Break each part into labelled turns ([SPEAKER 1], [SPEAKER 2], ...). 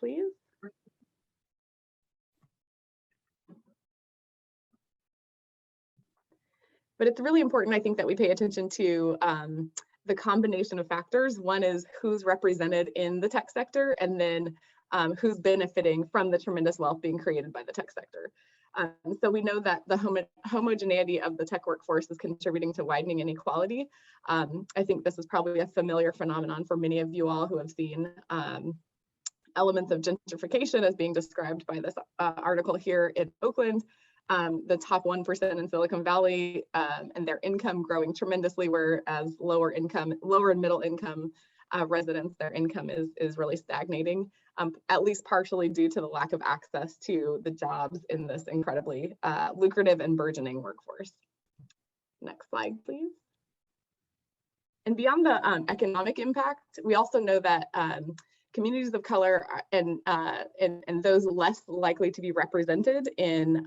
[SPEAKER 1] please. But it's really important, I think, that we pay attention to the combination of factors. One is who's represented in the tech sector, and then who's benefiting from the tremendous wealth being created by the tech sector. So we know that the homogeneity of the tech workforce is contributing to widening inequality. I think this is probably a familiar phenomenon for many of you all who have seen elements of gentrification as being described by this article here in Oakland. The top 1% in Silicon Valley and their income growing tremendously, whereas lower and middle income residents, their income is really stagnating, at least partially due to the lack of access to the jobs in this incredibly lucrative and burgeoning workforce. Next slide, please. And beyond the economic impact, we also know that communities of color and those less likely to be represented in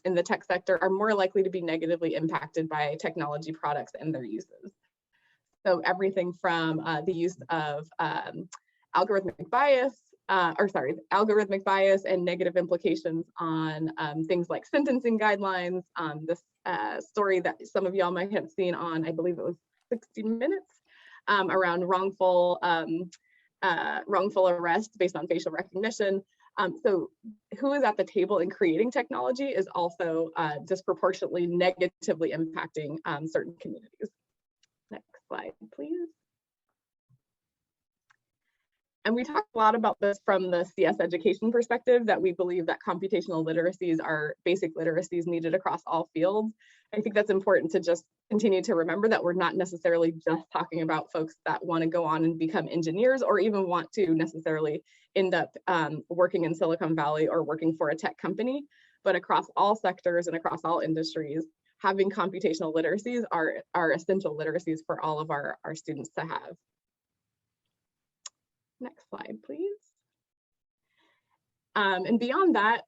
[SPEAKER 1] the tech sector are more likely to be negatively impacted by technology products and their uses. So everything from the use of algorithmic bias and negative implications on things like sentencing guidelines. This story that some of y'all might have seen on, I believe it was 60 Minutes, around wrongful arrest based on facial recognition. So who is at the table in creating technology is also disproportionately negatively impacting certain communities. Next slide, please. And we talk a lot about this from the CS education perspective, that we believe that computational literacies are basic literacies needed across all fields. I think that's important to just continue to remember that we're not necessarily just talking about folks that want to go on and become engineers or even want to necessarily end up working in Silicon Valley or working for a tech company, but across all sectors and across all industries, having computational literacies are essential literacies for all of our students to have. Next slide, please. And beyond that,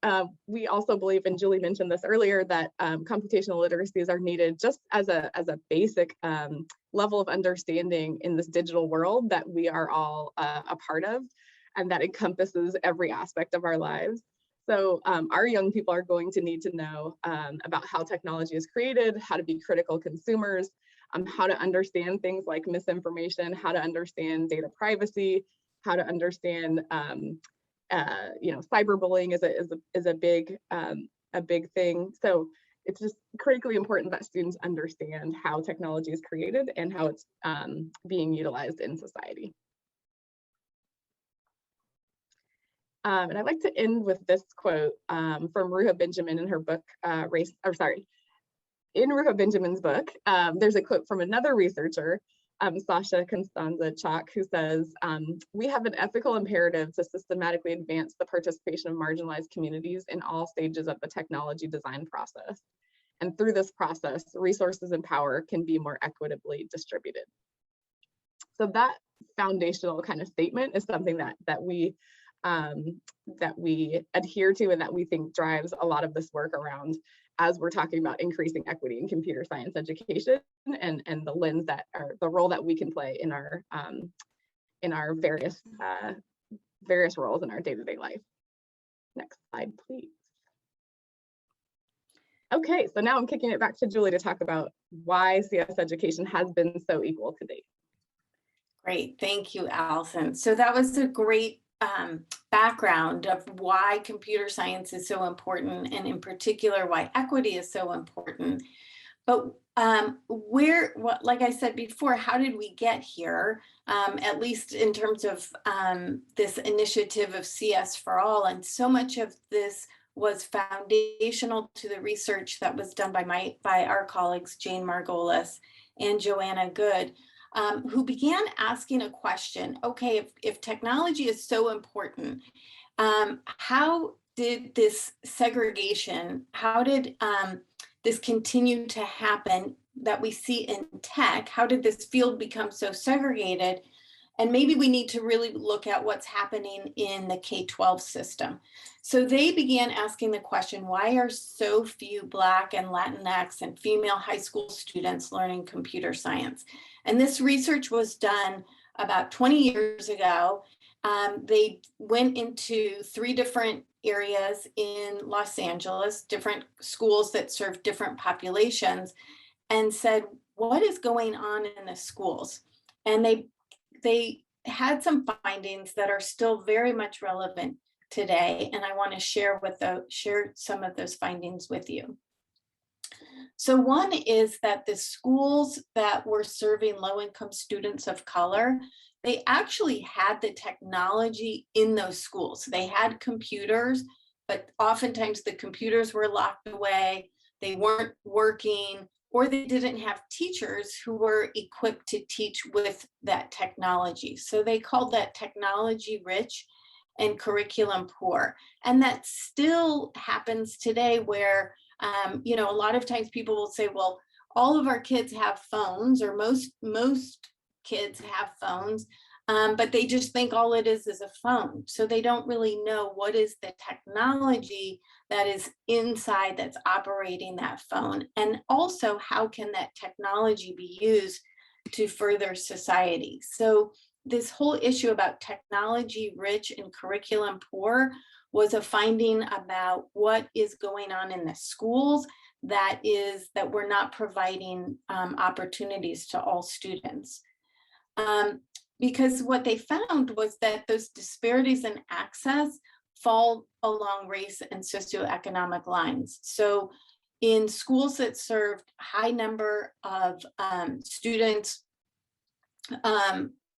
[SPEAKER 1] we also believe, and Julie mentioned this earlier, that computational literacies are needed just as a basic level of understanding in this digital world that we are all a part of, and that encompasses every aspect of our lives. So our young people are going to need to know about how technology is created, how to be critical consumers, how to understand things like misinformation, how to understand data privacy, how to understand cyberbullying is a big thing. So it's just critically important that students understand how technology is created and how it's being utilized in society. And I'd like to end with this quote from Ruha Benjamin in her book, in Ruha Benjamin's book. There's a quote from another researcher, Sasha Constanza-Chalk, who says, "We have an ethical imperative to systematically advance the participation of marginalized communities in all stages of the technology design process. And through this process, resources and power can be more equitably distributed." So that foundational kind of statement is something that we adhere to and that we think drives a lot of this work around as we're talking about increasing equity in computer science education and the lens that, or the role that we can play in our various roles in our day-to-day life. Next slide, please. Okay, so now I'm kicking it back to Julie to talk about why CS education has been so equal to date.
[SPEAKER 2] Great, thank you, Allison. So that was a great background of why computer science is so important, and in particular, why equity is so important. But like I said before, how did we get here, at least in terms of this initiative of CS for All? And so much of this was foundational to the research that was done by our colleagues, Jane Margolis and Joanna Good, who began asking a question. Okay, if technology is so important, how did this segregation, how did this continue to happen that we see in tech? How did this field become so segregated? And maybe we need to really look at what's happening in the K-12 system. So they began asking the question, why are so few Black and Latinx and female high school students learning computer science? And this research was done about 20 years ago. They went into 3 different areas in Los Angeles, different schools that serve different populations, and said, what is going on in the schools? And they had some findings that are still very much relevant today, and I want to share some of those findings with you. So one is that the schools that were serving low-income students of color, they actually had the technology in those schools. They had computers, but oftentimes the computers were locked away, they weren't working, or they didn't have teachers who were equipped to teach with that technology. So they called that technology rich and curriculum poor. And that still happens today where, you know, a lot of times people will say, well, all of our kids have phones, or most kids have phones, but they just think all it is a phone. So they don't really know what is the technology that is inside that's operating that phone. And also, how can that technology be used to further society? So this whole issue about technology rich and curriculum poor was a finding about what is going on in the schools that we're not providing opportunities to all students. Because what they found was that those disparities in access fall along race and socioeconomic lines. So in schools that served high number of students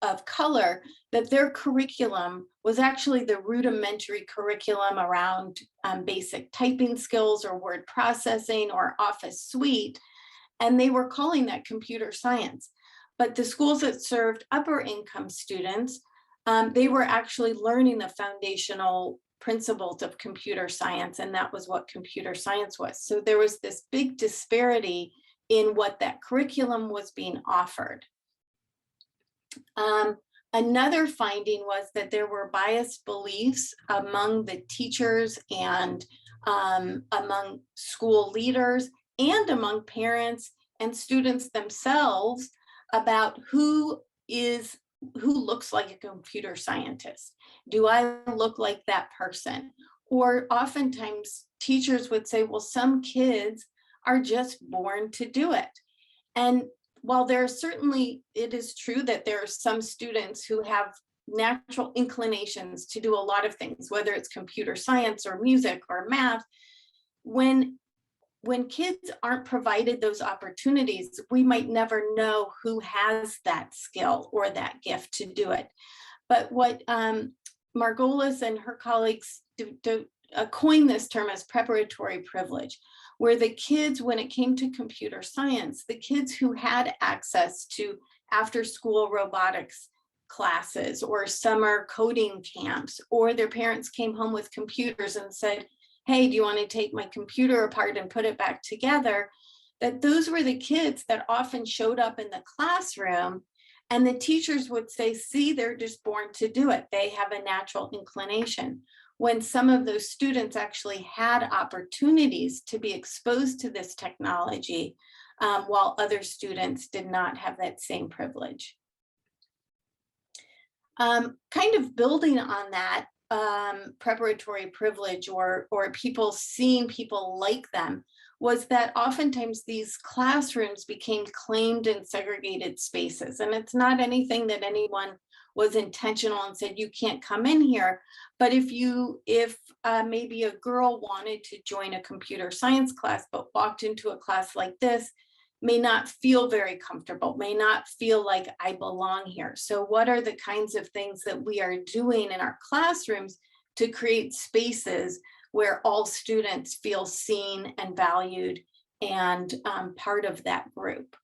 [SPEAKER 2] of color, that their curriculum was actually the rudimentary curriculum around basic typing skills or word processing or Office Suite, and they were calling that computer science. But the schools that served upper income students, they were actually learning the foundational principles of computer science, and that was what computer science was. So there was this big disparity in what that curriculum was being offered. Another finding was that there were biased beliefs among the teachers and among school leaders and among parents and students themselves about who looks like a computer scientist. Do I look like that person? Or oftentimes teachers would say, well, some kids are just born to do it. And while it is true that there are some students who have natural inclinations to do a lot of things, whether it's computer science or music or math, when kids aren't provided those opportunities, we might never know who has that skill or that gift to do it. But what Margolis and her colleagues coined this term as preparatory privilege, where the kids, when it came to computer science, the kids who had access to after-school robotics classes or summer coding camps, or their parents came home with computers and said, hey, do you want to take my computer apart and put it back together? That those were the kids that often showed up in the classroom, and the teachers would say, see, they're just born to do it. They have a natural inclination. When some of those students actually had opportunities to be exposed to this technology, while other students did not have that same privilege. Kind of building on that, preparatory privilege or people seeing people like them, was that oftentimes these classrooms became claimed and segregated spaces. And it's not anything that anyone was intentional and said, you can't come in here. But if maybe a girl wanted to join a computer science class, but walked into a class like this, may not feel very comfortable, may not feel like I belong here. So what are the kinds of things that we are doing in our classrooms to create spaces where all students feel seen and valued and part of that group?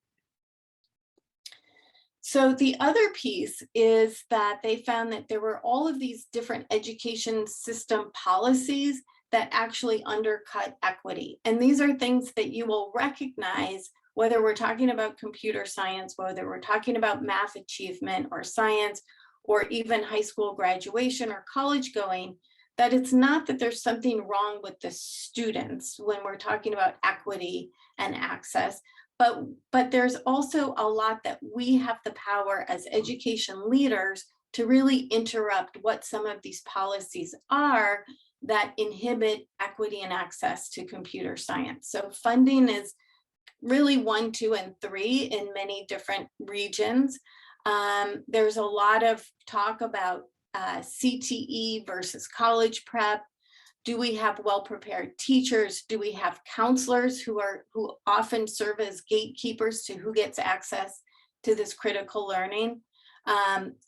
[SPEAKER 2] So the other piece is that they found that there were all of these different education system policies that actually undercut equity. And these are things that you will recognize whether we're talking about computer science, whether we're talking about math achievement or science, or even high school graduation or college going, that it's not that there's something wrong with the students when we're talking about equity and access, but there's also a lot that we have the power as education leaders to really interrupt what some of these policies are that inhibit equity and access to computer science. So funding is really 1, 2, and 3 in many different regions. There's a lot of talk about CTE versus college prep. Do we have well-prepared teachers? Do we have counselors who often serve as gatekeepers to who gets access to this critical learning?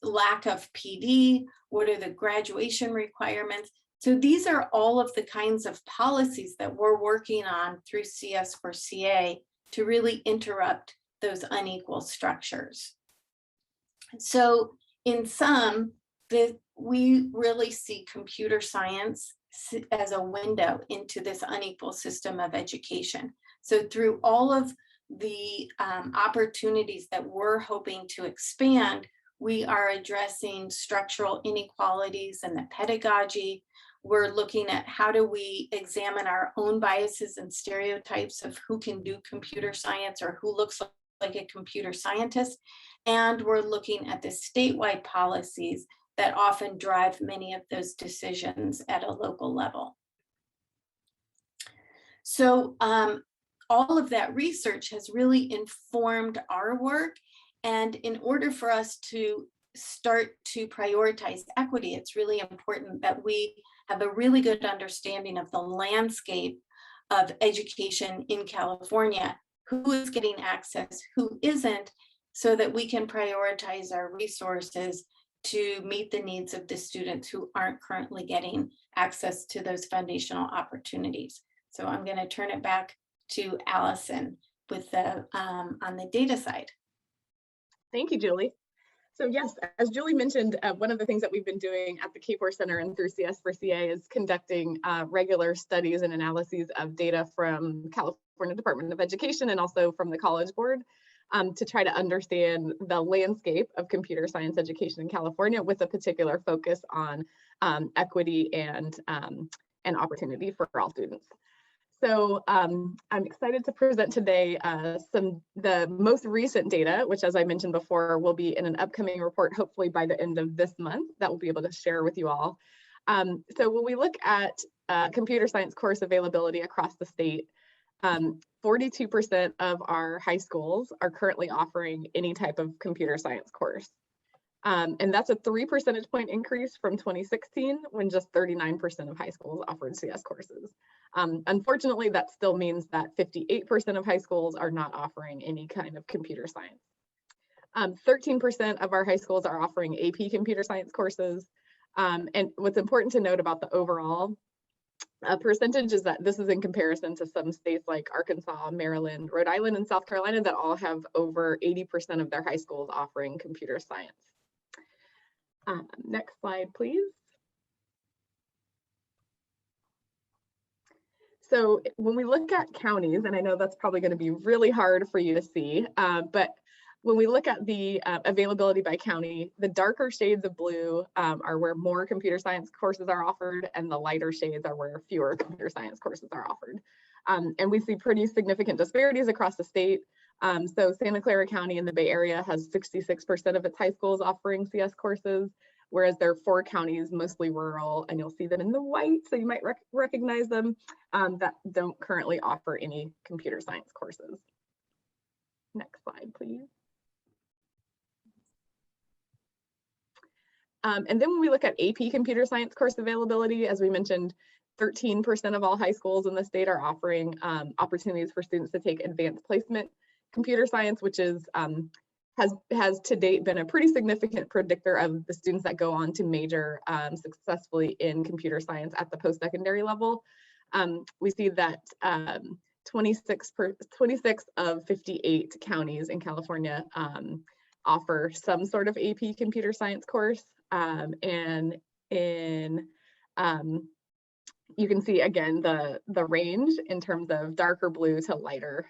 [SPEAKER 2] Lack of PD, what are the graduation requirements? So these are all of the kinds of policies that we're working on through CS4CA to really interrupt those unequal structures. So in sum, we really see computer science as a window into this unequal system of education. So through all of the opportunities that we're hoping to expand, we are addressing structural inequalities in the pedagogy. We're looking at how do we examine our own biases and stereotypes of who can do computer science or who looks like a computer scientist. And we're looking at the statewide policies that often drive many of those decisions at a local level. So all of that research has really informed our work. And in order for us to start to prioritize equity, it's really important that we have a really good understanding of the landscape of education in California, who is getting access, who isn't, so that we can prioritize our resources to meet the needs of the students who aren't currently getting access to those foundational opportunities. So I'm going to turn it back to Allison with the on the data side.
[SPEAKER 1] Thank you, Julie. So yes, as Julie mentioned, one of the things that we've been doing at the K4 Center and through CS4CA is conducting regular studies and analyses of data from California Department of Education and also from the College Board to try to understand the landscape of computer science education in California with a particular focus on equity and opportunity for all students. So I'm excited to present today the most recent data, which, as I mentioned before, will be in an upcoming report, hopefully by the end of this month, that we'll be able to share with you all. So when we look at computer science course availability across the state, 42% of our high schools are currently offering any type of computer science course. And that's a 3 percentage point increase from 2016, when just 39% of high schools offered CS courses. Unfortunately, that still means that 58% of high schools are not offering any kind of computer science. 13% of our high schools are offering AP computer science courses. And what's important to note about the overall percentage is that this is in comparison to some states like Arkansas, Maryland, Rhode Island, and South Carolina that all have over 80% of their high schools offering computer science. Next slide, please. So when we look at counties, and I know that's probably going to be really hard for you to see, but when we look at the availability by county, the darker shades of blue are where more computer science courses are offered, and the lighter shades are where fewer computer science courses are offered. And we see pretty significant disparities across the state. So Santa Clara County in the Bay Area has 66% of its high schools offering CS courses, whereas there are 4 counties, mostly rural, and you'll see them in the white, so you might recognize them, that don't currently offer any computer science courses. Next slide, please. And then when we look at AP computer science course availability, as we mentioned, 13% of all high schools in the state are offering opportunities for students to take advanced placement computer science, which is has to date been a pretty significant predictor of the students that go on to major successfully in computer science at the post-secondary level. We see that 26 of 58 counties in California offer some sort of AP computer science course. And in you can see again the range in terms of darker blue to lighter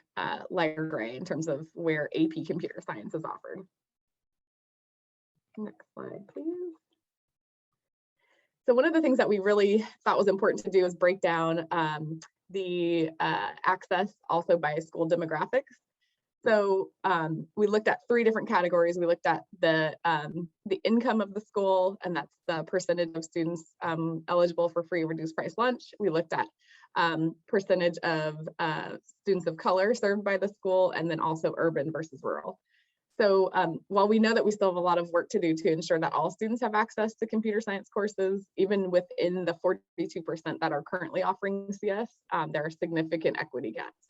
[SPEAKER 1] gray in terms of where AP computer science is offered. Next slide, please. So one of the things that we really thought was important to do is break down the access also by school demographics. So we looked at 3 different categories. We looked at the income of the school, and that's the percentage of students eligible for free or reduced price lunch. We looked at percentage of students of color served by the school, and then also urban versus rural. So while we know that we still have a lot of work to do to ensure that all students have access to computer science courses, even within the 42% that are currently offering CS, there are significant equity gaps.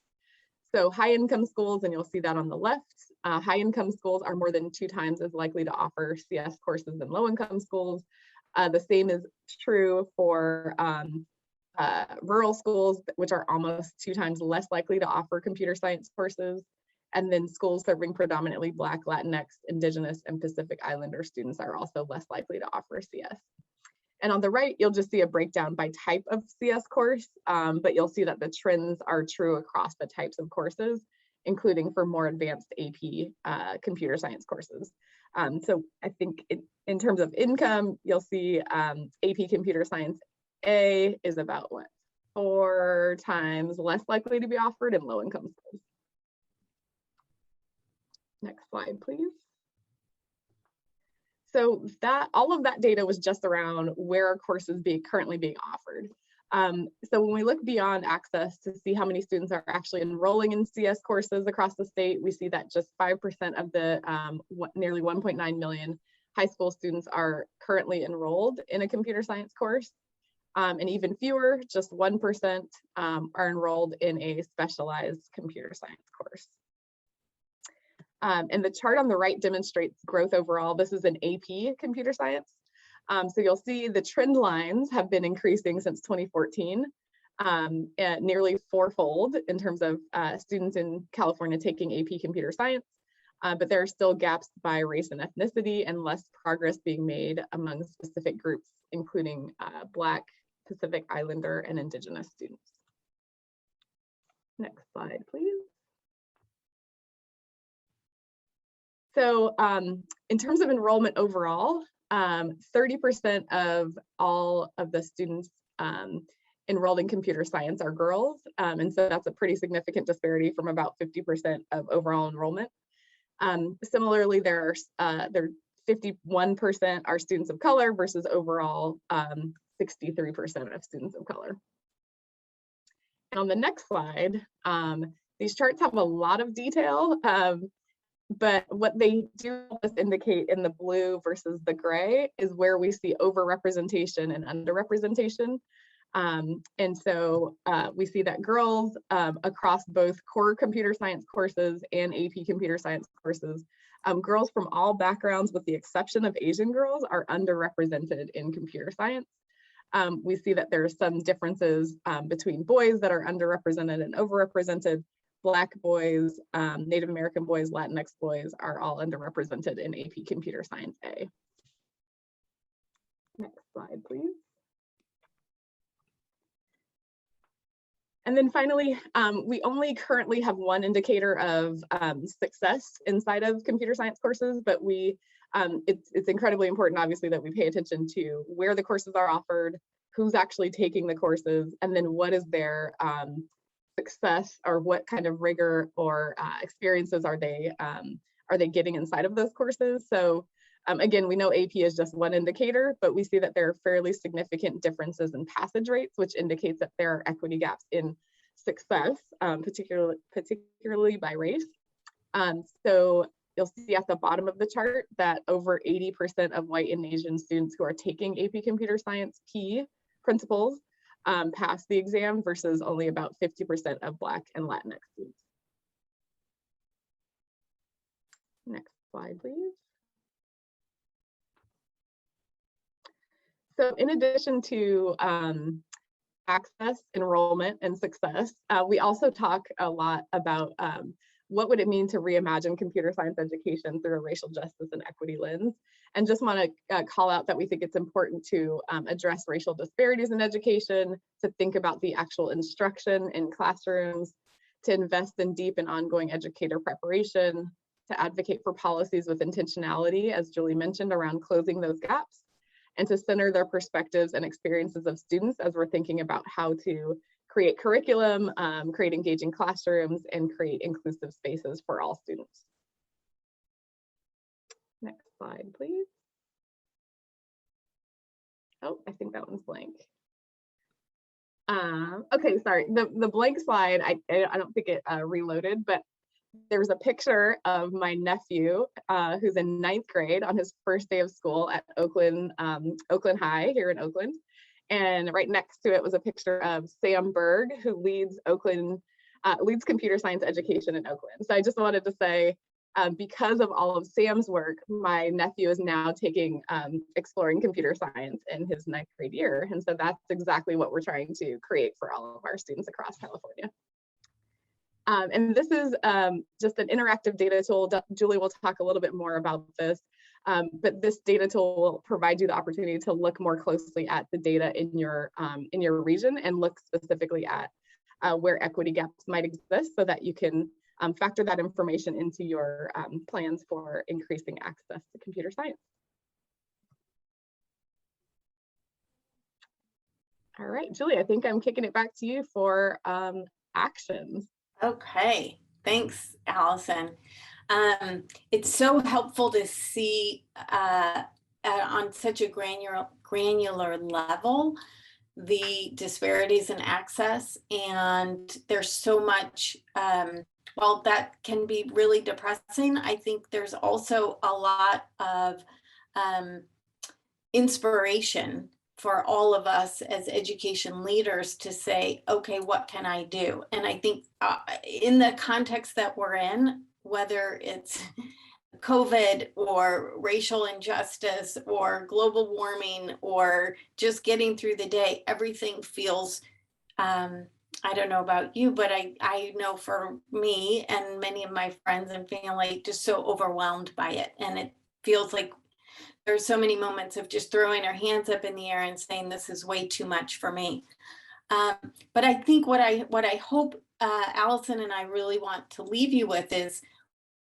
[SPEAKER 1] So high income schools, and you'll see that on the left, high income schools are more than 2 times as likely to offer CS courses than low income schools. The same is true for rural schools, which are almost 2 times less likely to offer computer science courses. And then schools serving predominantly Black, Latinx, Indigenous, and Pacific Islander students are also less likely to offer CS. And on the right, you'll just see a breakdown by type of CS course, but you'll see that the trends are true across the types of courses, including for more advanced AP computer science courses. So I think in terms of income, you'll see AP Computer Science A is about 4 times less likely to be offered in low income schools. Next slide, please. So all of that data was just around where are courses currently being offered. So when we look beyond access to see how many students are actually enrolling in CS courses across the state, we see that just 5% of the nearly 1.9 million high school students are currently enrolled in a computer science course. And even fewer, just 1% are enrolled in a specialized computer science course. And the chart on the right demonstrates growth overall. This is an AP computer science. So you'll see the trend lines have been increasing since 2014, at nearly 4-fold in terms of students in California taking AP computer science. But there are still gaps by race and ethnicity, and less progress being made among specific groups, including Black, Pacific Islander, and Indigenous students. Next slide, please. So in terms of enrollment overall, 30% of all of the students enrolled in computer science are girls. And so that's a pretty significant disparity from about 50% of overall enrollment. Similarly, there are 51% are students of color versus overall 63% of students of color. And on the next slide, these charts have a lot of detail. But what they do indicate in the blue versus the gray is where we see overrepresentation and underrepresentation. And so we see that girls across both core computer science courses and AP computer science courses, girls from all backgrounds with the exception of Asian girls are underrepresented in computer science. We see that there are some differences between boys that are underrepresented and overrepresented. Black boys, Native American boys, Latinx boys are all underrepresented in AP Computer Science A. Next slide, please. And then finally, we only currently have one indicator of success inside of computer science courses, but it's incredibly important, obviously, that we pay attention to where the courses are offered, who's actually taking the courses, and then what is their success, or what kind of rigor or experiences are they getting inside of those courses. So again, we know AP is just one indicator, but we see that there are fairly significant differences in passage rates, which indicates that there are equity gaps in success, particularly by race. So you'll see at the bottom of the chart that over 80% of white and Asian students who are taking AP Computer Science key principles pass the exam versus only about 50% of Black and Latinx students. Next slide, please. So in addition to access, enrollment, and success, we also talk a lot about what would it mean to reimagine computer science education through a racial justice and equity lens. And just want to call out that we think it's important to address racial disparities in education, to think about the actual instruction in classrooms, to invest in deep and ongoing educator preparation, to advocate for policies with intentionality, as Julie mentioned, around closing those gaps, and to center their perspectives and experiences of students as we're thinking about how to create curriculum, create engaging classrooms, and create inclusive spaces for all students. Next slide, please. Oh, I think that one's blank. Okay, sorry, the blank slide, I don't think it reloaded, but there's a picture of my nephew who's in 9th grade on his first day of school at Oakland High here in Oakland. And right next to it was a picture of Sam Berg, who leads computer science education in Oakland. So I just wanted to say, because of all of Sam's work, my nephew is now exploring computer science in his 9th grade year. And so that's exactly what we're trying to create for all of our students across California. And this is just an interactive data tool. Julie will talk a little bit more about this, but this data tool will provide you the opportunity to look more closely at the data in your region and look specifically at where equity gaps might exist so that you can factor that information into your plans for increasing access to computer science. All right, Julie, I think I'm kicking it back to you for actions.
[SPEAKER 2] Okay, thanks, Allison. It's so helpful to see on such a granular level the disparities in access, and there's so much, while that can be really depressing, I think there's also a lot of inspiration for all of us as education leaders to say, okay, what can I do? And I think in the context that we're in, whether it's COVID or racial injustice or global warming or just getting through the day, everything feels, I don't know about you, but I know for me and many of my friends and family, just so overwhelmed by it. And it feels like there's so many moments of just throwing our hands up in the air and saying, this is way too much for me. But I think what I hope Allison and I really want to leave you with is,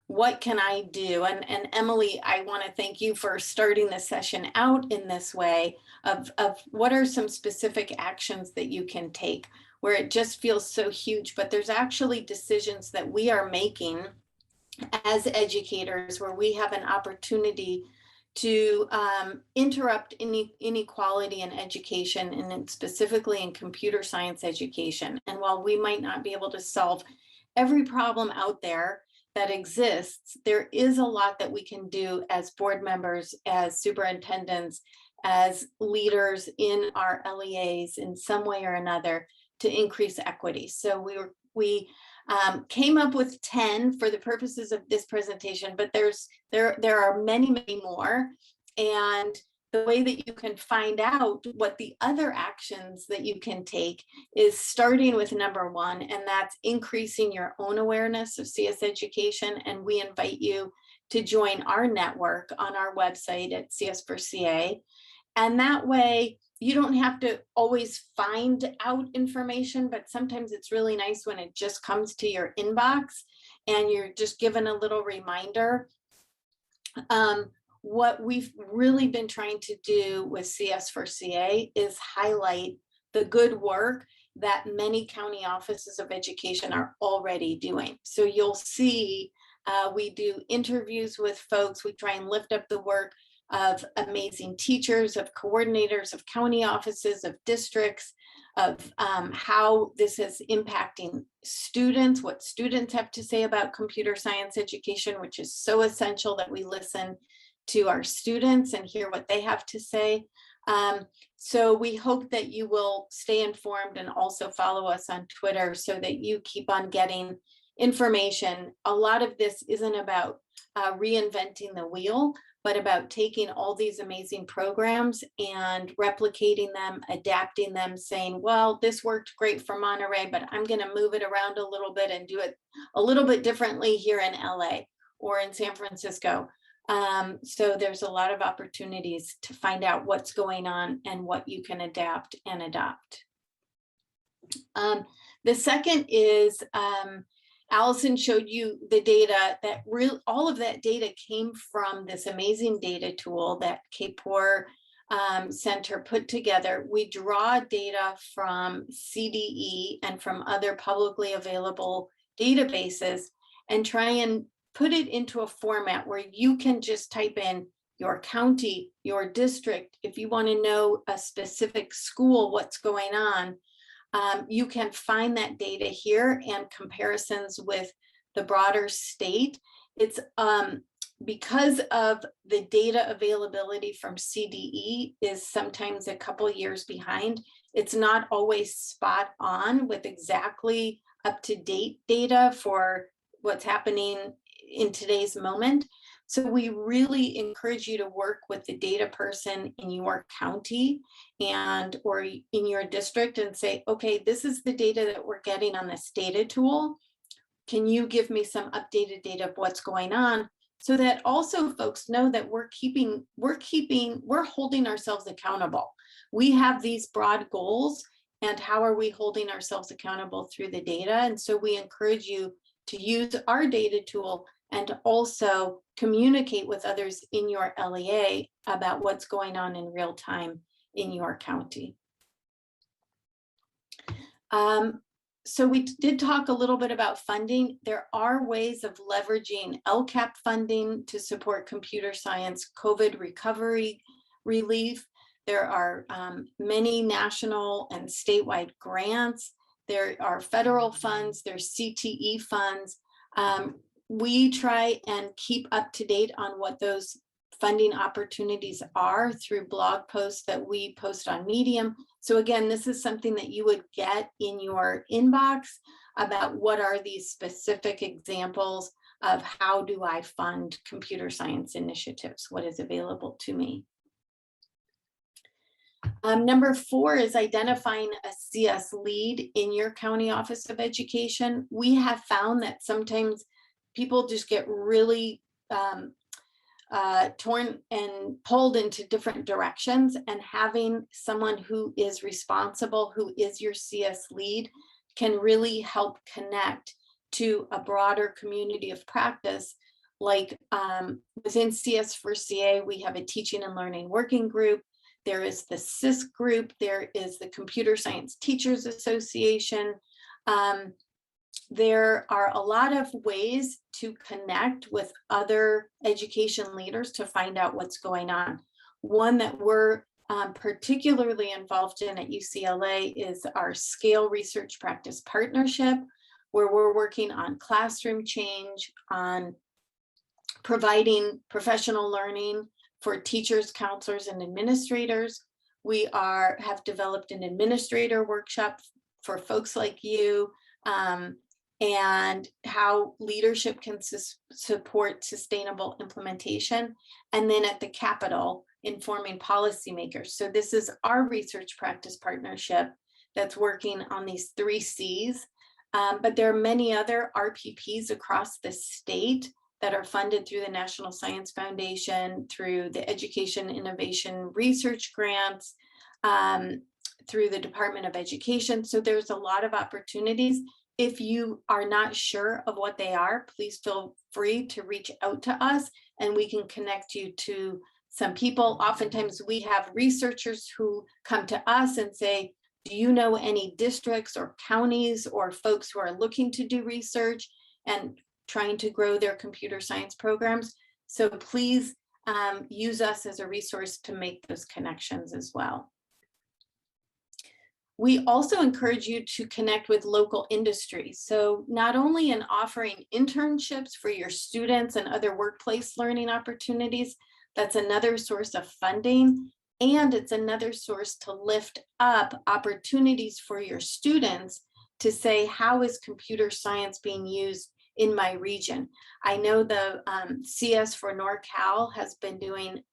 [SPEAKER 2] what can I do? And Emily, I want to thank you for starting the session out in this way of what are some specific actions that you can take where it just feels so huge, but there's actually decisions that we are making as educators where we have an opportunity to interrupt inequality in education, and specifically in computer science education. And while we might not be able to solve every problem out there that exists, there is a lot that we can do as board members, as superintendents, as leaders in our LEAs in some way or another to increase equity. So we came up with 10 for the purposes of this presentation, but there are many, many more. And the way that you can find out what the other actions that you can take is starting with number 1, and that's increasing your own awareness of CS education. And we invite you to join our network on our website at CS4CA. And that way, you don't have to always find out information, but sometimes it's really nice when it just comes to your inbox and you're just given a little reminder. What we've really been trying to do with CS4CA is highlight the good work that many county offices of education are already doing. So you'll see we do interviews with folks. We try and lift up the work of amazing teachers, of coordinators, of county offices, of districts, of how this is impacting students, what students have to say about computer science education, which is so essential that we listen to our students and hear what they have to say. So we hope that you will stay informed and also follow us on Twitter so that you keep on getting information. A lot of this isn't about reinventing the wheel, but about taking all these amazing programs and replicating them, adapting them, saying, well, this worked great for Monterey, but I'm going to move it around a little bit and do it a little bit differently here in LA or in San Francisco. So there's a lot of opportunities to find out what's going on and what you can adapt and adopt. The second is, Allison showed you the data that all of that data came from this amazing data tool that Kapoor Center put together. We draw data from CDE and from other publicly available databases and try and put it into a format where you can just type in your county, your district. If you want to know a specific school, what's going on, you can find that data here and comparisons with the broader state. It's because of the data availability from CDE is sometimes a couple years behind. It's not always spot on with exactly up-to-date data for what's happening in today's moment. So we really encourage you to work with the data person in your county or in your district and say, okay, this is the data that we're getting on this data tool. Can you give me some updated data of what's going on? So that also folks know that we're holding ourselves accountable. We have these broad goals, and how are we holding ourselves accountable through the data? And so we encourage you to use our data tool and also communicate with others in your LEA about what's going on in real time in your county. So we did talk a little bit about funding. There are ways of leveraging LCAP funding to support computer science COVID recovery relief. There are many national and statewide grants. There are federal funds, there's CTE funds. We try and keep up to date on what those funding opportunities are through blog posts that we post on Medium. So again, this is something that you would get in your inbox about what are these specific examples of how do I fund computer science initiatives, what is available to me. Number 4 is identifying a CS lead in your county office of education. We have found that sometimes people just get really torn and pulled into different directions, and having someone who is responsible, who is your CS lead, can really help connect to a broader community of practice. Like within CS for CA, we have a teaching and learning working group. There is the CIS group. There is the Computer Science Teachers Association. There are a lot of ways to connect with other education leaders to find out what's going on. One that we're particularly involved in at UCLA is our Scale Research Practice Partnership, where we're working on classroom change, on providing professional learning for teachers, counselors, and administrators. We have developed an administrator workshop for folks like you, and how leadership can support sustainable implementation. And then at the Capitol, informing policymakers. So this is our research practice partnership that's working on these 3 C's. But there are many other RPPs across the state that are funded through the National Science Foundation, through the Education Innovation Research Grants, through the Department of Education. So there's a lot of opportunities. If you are not sure of what they are, please feel free to reach out to us and we can connect you to some people. Oftentimes we have researchers who come to us and say, do you know any districts or counties or folks who are looking to do research and trying to grow their computer science programs? So please use us as a resource to make those connections as well. We also encourage you to connect with local industry. So not only in offering internships for your students and other workplace learning opportunities, that's another source of funding, and it's another source to lift up opportunities for your students to say, how is computer science being used in my region? I know the CS for NorCal has been doing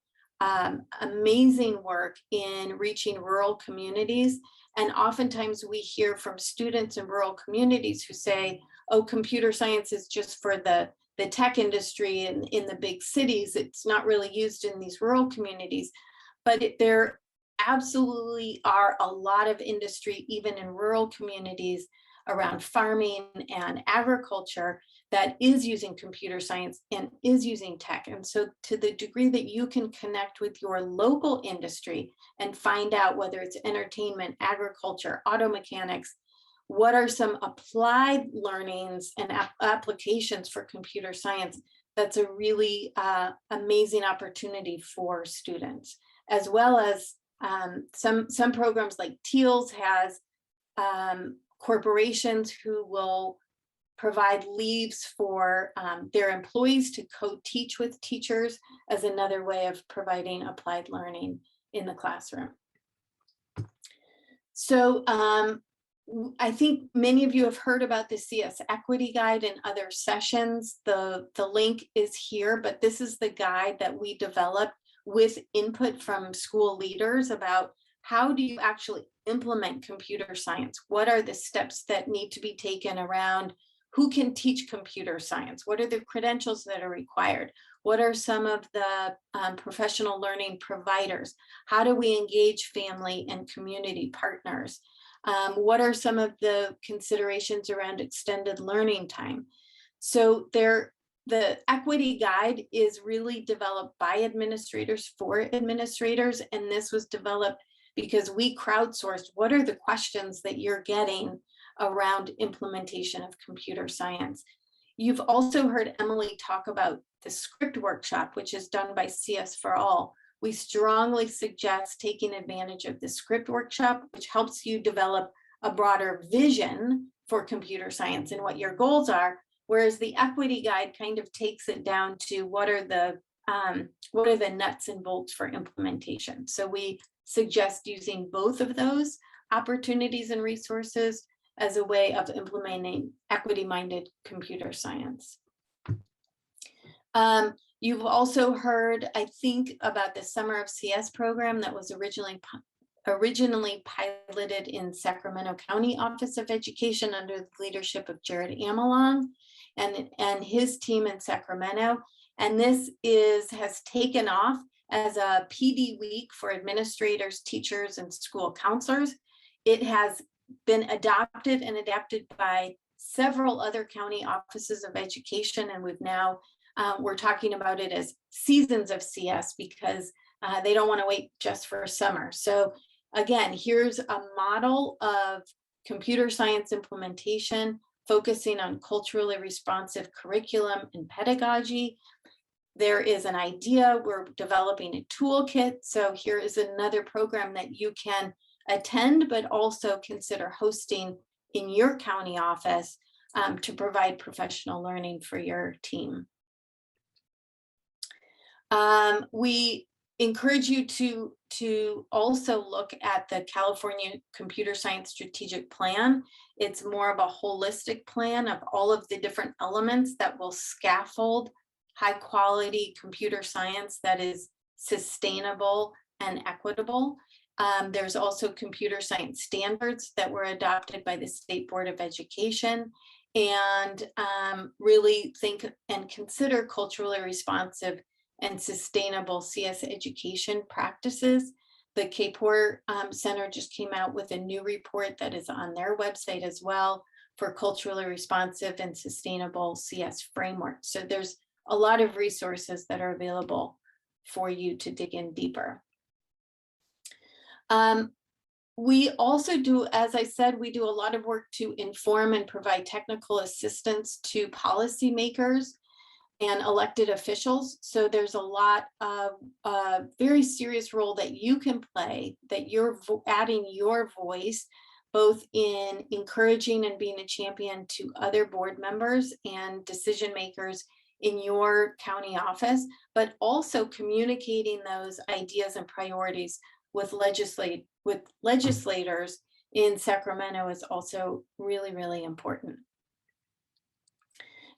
[SPEAKER 2] amazing work in reaching rural communities. And oftentimes we hear from students in rural communities who say, oh, computer science is just for the tech industry and in the big cities. It's not really used in these rural communities. But there absolutely are a lot of industry, even in rural communities, around farming and agriculture that is using computer science and is using tech. And so to the degree that you can connect with your local industry and find out whether it's entertainment, agriculture, auto mechanics, what are some applied learnings and applications for computer science, that's a really amazing opportunity for students, as well as some programs like TEALS has corporations who will provide leaves for their employees to co-teach with teachers as another way of providing applied learning in the classroom. So I think many of you have heard about the CS Equity Guide in other sessions. The link is here, but this is the guide that we developed with input from school leaders about how do you actually implement computer science? What are the steps that need to be taken around who can teach computer science? What are the credentials that are required? What are some of the professional learning providers? How do we engage family and community partners? What are some of the considerations around extended learning time? So the equity guide is really developed by administrators for administrators, and this was developed because we crowdsourced what are the questions that you're getting around implementation of computer science. You've also heard Emily talk about the script workshop, which is done by CS for All. We strongly suggest taking advantage of the script workshop, which helps you develop a broader vision for computer science and what your goals are, whereas the equity guide kind of takes it down to what are the nuts and bolts for implementation. So we suggest using both of those opportunities and resources as a way of implementing equity-minded computer science. You've also heard, I think, about the Summer of CS program that was originally piloted in Sacramento County Office of Education under the leadership of Jared Amelong and his team in Sacramento. And this has taken off as a PD week for administrators, teachers, and school counselors. It has been adopted and adapted by several other county offices of education, and we've now we're talking about it as seasons of CS because they don't want to wait just for summer. So again, here's a model of computer science implementation focusing on culturally responsive curriculum and pedagogy. There is an idea, we're developing a toolkit. So here is another program that you can attend, but also consider hosting in your county office to provide professional learning for your team. We encourage you to also look at the California Computer Science Strategic Plan. It's more of a holistic plan of all of the different elements that will scaffold high quality computer science that is sustainable and equitable. There's also computer science standards that were adopted by the State Board of Education, and really think and consider culturally responsive and sustainable CS education practices. The Kapor Center just came out with a new report that is on their website as well for culturally responsive and sustainable CS framework. So there's a lot of resources that are available for you to dig in deeper. We also do, as I said, we do a lot of work to inform and provide technical assistance to policymakers and elected officials. So there's a lot of very serious role that you can play, that you're adding your voice, both in encouraging and being a champion to other board members and decision makers in your county office, but also communicating those ideas and priorities with legislators in Sacramento is also really, really important.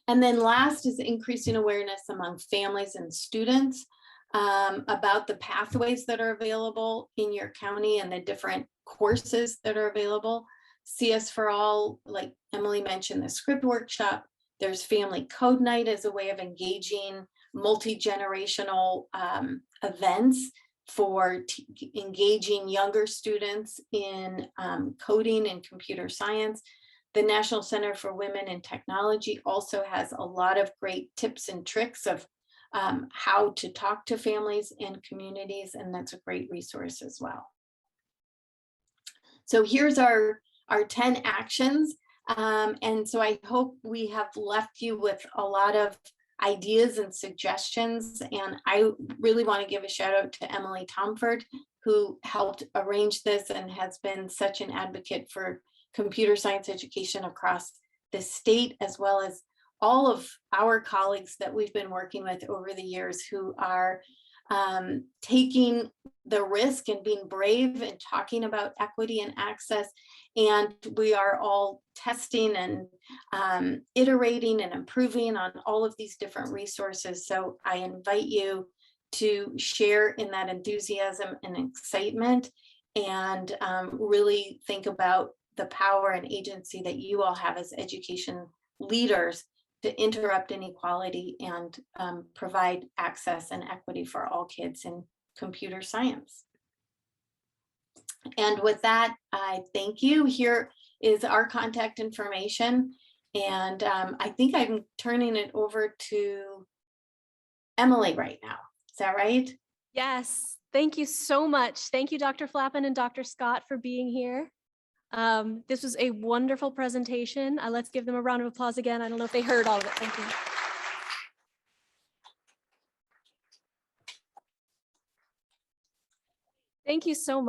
[SPEAKER 2] And then last is increasing awareness among families and students about the pathways that are available in your county and the different courses that are available. CS for All, like Emily mentioned, the script workshop. There's Family Code Night as a way of engaging multi-generational events for engaging younger students in coding and computer science. The National Center for Women in Technology also has a lot of great tips and tricks of how to talk to families and communities, and that's a great resource as well. So here's our 10 actions. And so I hope we have left you with a lot of ideas and suggestions. And I really want to give a shout out to Emily Tomford, who helped arrange this and has been such an advocate for computer science education across the state, as well as all of our colleagues that we've been working with over the years who are taking the risk and being brave and talking about equity and access. And we are all testing and iterating and improving on all of these different resources. So I invite you to share in that enthusiasm and excitement, and really think about the power and agency that you all have as education leaders to interrupt inequality and provide access and equity for all kids in computer science. And with that, I thank you. Here is our contact information. And I think I'm turning it over to Emily right now. Is that right?
[SPEAKER 3] Yes, thank you so much. Thank you, Dr. Flapan and Dr. Scott, for being here. This was a wonderful presentation. Let's give them a round of applause again. I don't know if they heard all of it. Thank you. Thank you so much.